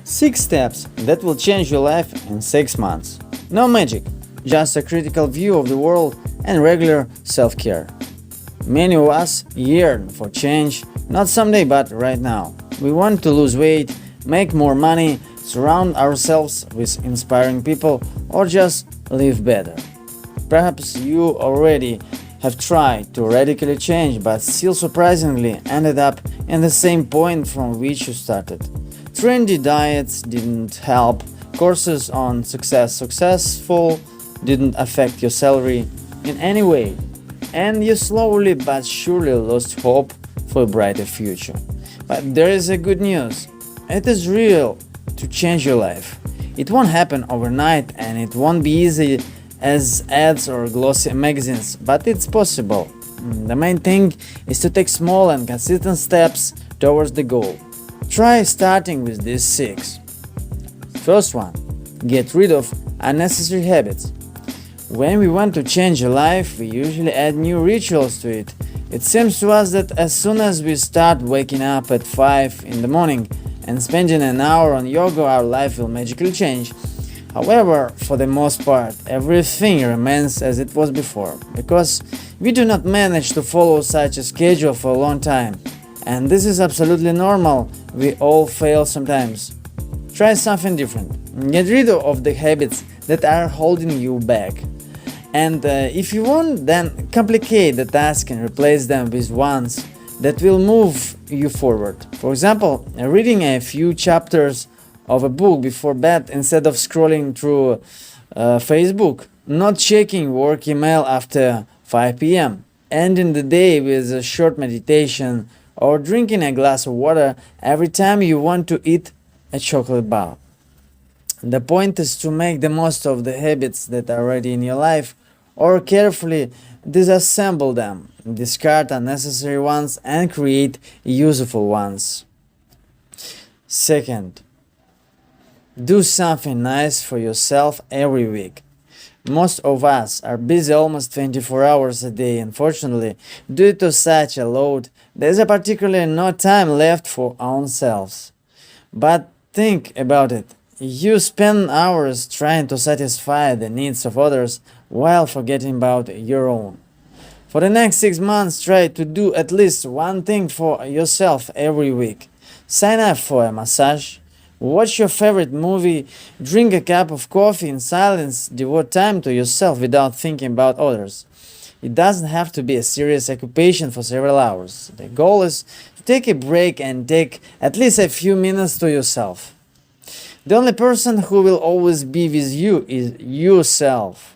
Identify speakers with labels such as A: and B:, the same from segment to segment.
A: 6 steps that will change your life in 6 months. No magic, just a critical view of the world and regular self-care. Many of us yearn for change, not someday but right now. We want to lose weight, make more money, surround ourselves with inspiring people, or just live better. Perhaps you already have tried to radically change but still surprisingly ended up in the same point from which you started. Trendy diets didn't help, courses on successful didn't affect your salary in any way, and you slowly but surely lost hope for a brighter future. But there is a good news. It is real to change your life. It won't happen overnight and it won't be easy as ads or glossy magazines, but it's possible. The main thing is to take small and consistent steps towards the goal. Try starting with these 6. First one, get rid of unnecessary habits. When we want to change a life, we usually add new rituals to it. It seems to us that as soon as we start waking up at 5 in the morning and spending an hour on yoga, our life will magically change. However, for the most part, everything remains as it was before, because we do not manage to follow such a schedule for a long time. And this is absolutely normal, we all fail sometimes. Try something different. Get rid of the habits that are holding you back. And if you want, then complicate the task and replace them with ones that will move you forward. For example, reading a few chapters of a book before bed instead of scrolling through Facebook, not checking work email after 5 p.m., ending the day with a short meditation, or drinking a glass of water every time you want to eat a chocolate bar. The point is to make the most of the habits that are already in your life, or carefully disassemble them, discard unnecessary ones and create useful ones. Second, do something nice for yourself every week. Most of us are busy almost 24 hours a day. Unfortunately, due to such a load, there is particularly no time left for ourselves. But think about it. You spend hours trying to satisfy the needs of others while forgetting about your own. For the next 6 months, try to do at least one thing for yourself every week. Sign up for a massage, watch your favorite movie, drink a cup of coffee in silence, devote time to yourself without thinking about others. It doesn't have to be a serious occupation for several hours. The goal is to take a break and take at least a few minutes to yourself. The only person who will always be with you is yourself.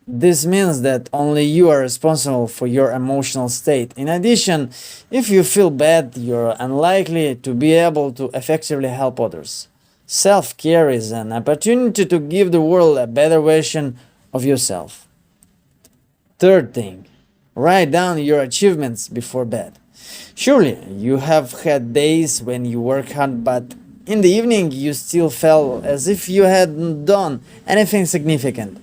A: This means that only you are responsible for your emotional state. In addition, if you feel bad, you're unlikely to be able to effectively help others. Self-care is an opportunity to give the world a better version of yourself. Third thing, write down your achievements before bed. Surely, you have had days when you work hard, but in the evening you still felt as if you hadn't done anything significant.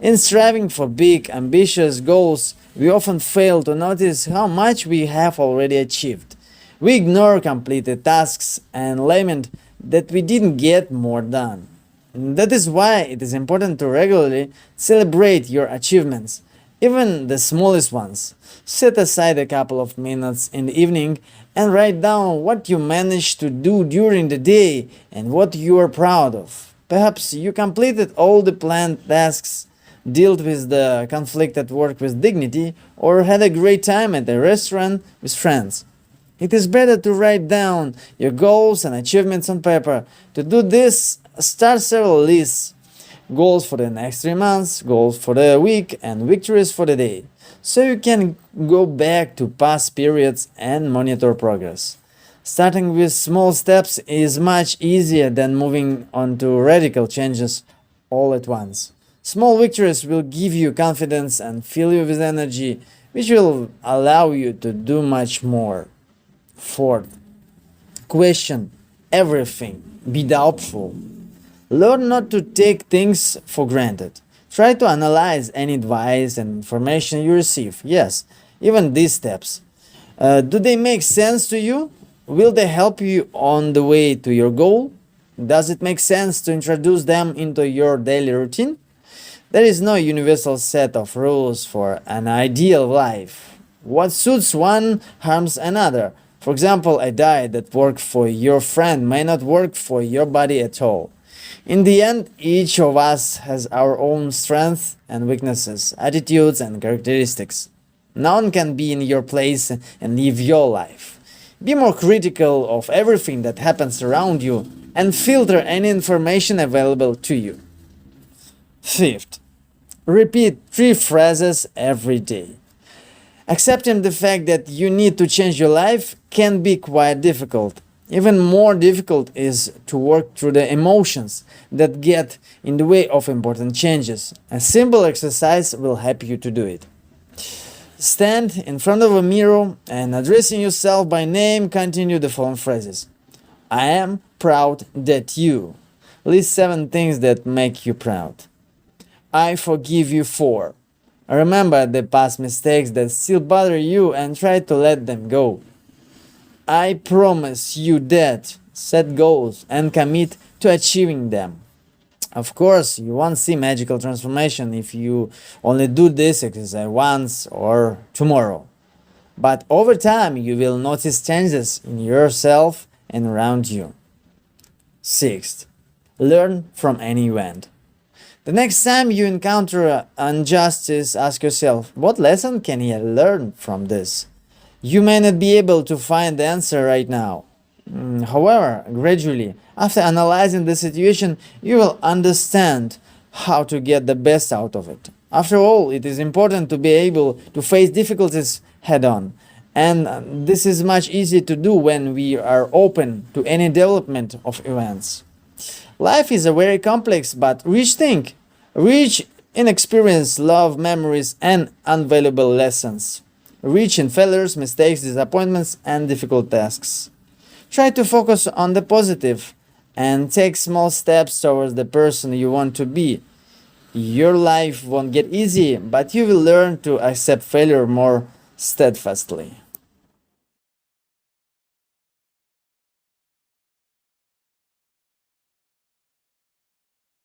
A: In striving for big, ambitious goals, we often fail to notice how much we have already achieved. We ignore completed tasks and lament that we didn't get more done. That is why it is important to regularly celebrate your achievements, even the smallest ones. Set aside a couple of minutes in the evening and write down what you managed to do during the day and what you are proud of. Perhaps you completed all the planned tasks, dealt with the conflict at work with dignity, or had a great time at a restaurant with friends. It is better to write down your goals and achievements on paper. To do this, start several lists. Goals for the next 3 months, goals for the week, and victories for the day. So you can go back to past periods and monitor progress. Starting with small steps is much easier than moving on to radical changes all at once. Small victories will give you confidence and fill you with energy, which will allow you to do much more. Fourth, question everything. Be doubtful. Learn not to take things for granted. Try to analyze any advice and information you receive. Yes, even these steps. Do they make sense to you? Will they help you on the way to your goal? Does it make sense to introduce them into your daily routine? There is no universal set of rules for an ideal life. What suits one harms another. For example, a diet that works for your friend may not work for your body at all. In the end, each of us has our own strengths and weaknesses, attitudes and characteristics. No one can be in your place and live your life. Be more critical of everything that happens around you and filter any information available to you. Fifth, repeat 3 phrases every day. Accepting the fact that you need to change your life can be quite difficult. Even more difficult is to work through the emotions that get in the way of important changes. A simple exercise will help you to do it. Stand in front of a mirror and addressing yourself by name, continue the following phrases. I am proud that you. List 7 things that make you proud. I forgive you for. Remember the past mistakes that still bother you and try to let them go. I promise you that. Set goals and commit to achieving them. Of course, you won't see magical transformation if you only do this exercise once or tomorrow. But over time, you will notice changes in yourself and around you. Sixth, learn from any event. The next time you encounter injustice, ask yourself, what lesson can I learn from this? You may not be able to find the answer right now. However, gradually, after analyzing the situation, you will understand how to get the best out of it. After all, it is important to be able to face difficulties head on. And this is much easier to do when we are open to any development of events. Life is a very complex but rich thing, rich in experience, love, memories, and invaluable lessons, rich in failures, mistakes, disappointments, and difficult tasks. Try to focus on the positive and take small steps towards the person you want to be. Your life won't get easy, but you will learn to accept failure more steadfastly.